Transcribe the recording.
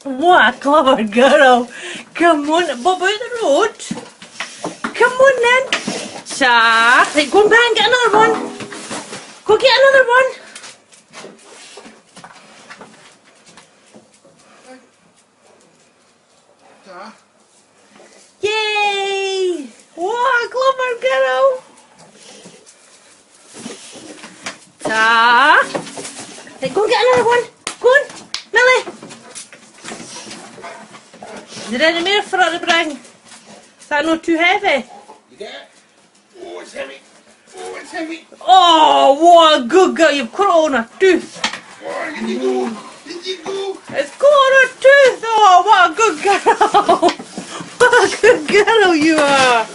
What a clever girl. Come on, bob out the road. Come on then. Ta. Right, go and back and get another one. Go get another one. Yay! What a clever girl. Ta. Right, go and get another one. Go on, Millie. Is there any more for her to bring? Is that not too heavy? You get it? Oh, it's heavy. Oh, it's heavy. Oh, what a good girl. You've got it on a tooth. Oh, did you go? Did you go? It's got on a tooth. Oh, what a good girl. What a good girl you are.